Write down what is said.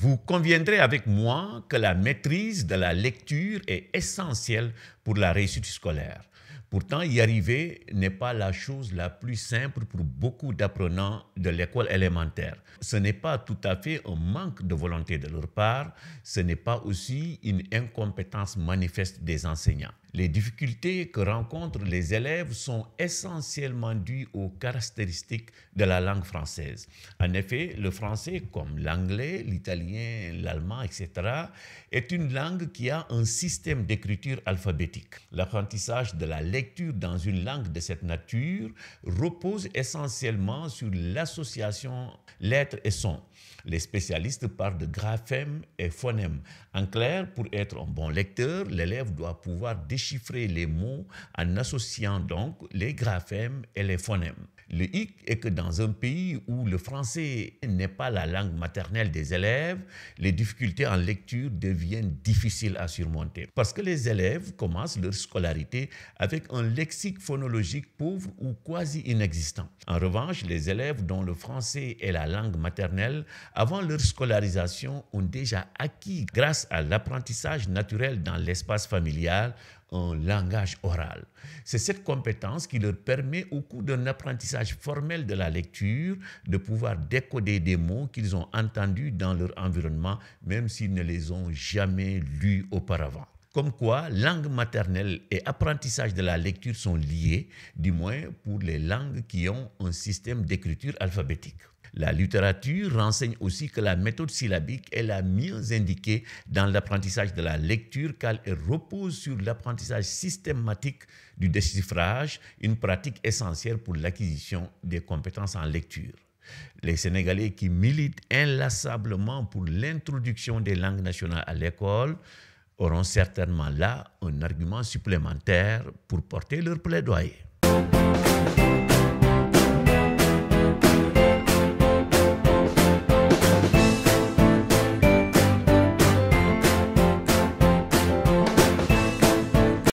Vous conviendrez avec moi que la maîtrise de la lecture est essentielle pour la réussite scolaire. Pourtant, y arriver n'est pas la chose la plus simple pour beaucoup d'apprenants de l'école élémentaire. Ce n'est pas tout à fait un manque de volonté de leur part, ce n'est pas aussi une incompétence manifeste des enseignants. Les difficultés que rencontrent les élèves sont essentiellement dues aux caractéristiques de la langue française. En effet, le français, comme l'anglais, l'italien, l'allemand, etc., est une langue qui a un système d'écriture alphabétique. L'apprentissage de la lecture dans une langue de cette nature repose essentiellement sur l'association lettres et sons. Les spécialistes parlent de graphèmes et phonèmes. En clair, pour être un bon lecteur, l'élève doit pouvoir déchiffrer les mots en associant donc les graphèmes et les phonèmes. Le hic est que dans un pays où le français n'est pas la langue maternelle des élèves, les difficultés en lecture deviennent difficiles à surmonter. Parce que les élèves commencent leur scolarité avec un lexique phonologique pauvre ou quasi inexistant. En revanche, les élèves dont le français est la langue maternelle, avant leur scolarisation, ont déjà acquis, grâce à l'apprentissage naturel dans l'espace familial, un langage oral. C'est cette compétence qui leur permet, au cours d'un apprentissage formel de la lecture, de pouvoir décoder des mots qu'ils ont entendus dans leur environnement, même s'ils ne les ont jamais lus auparavant. Comme quoi, langue maternelle et apprentissage de la lecture sont liés, du moins pour les langues qui ont un système d'écriture alphabétique. La littérature renseigne aussi que la méthode syllabique est la mieux indiquée dans l'apprentissage de la lecture car elle repose sur l'apprentissage systématique du déchiffrage, une pratique essentielle pour l'acquisition des compétences en lecture. Les Sénégalais qui militent inlassablement pour l'introduction des langues nationales à l'école auront certainement là un argument supplémentaire pour porter leur plaidoyer.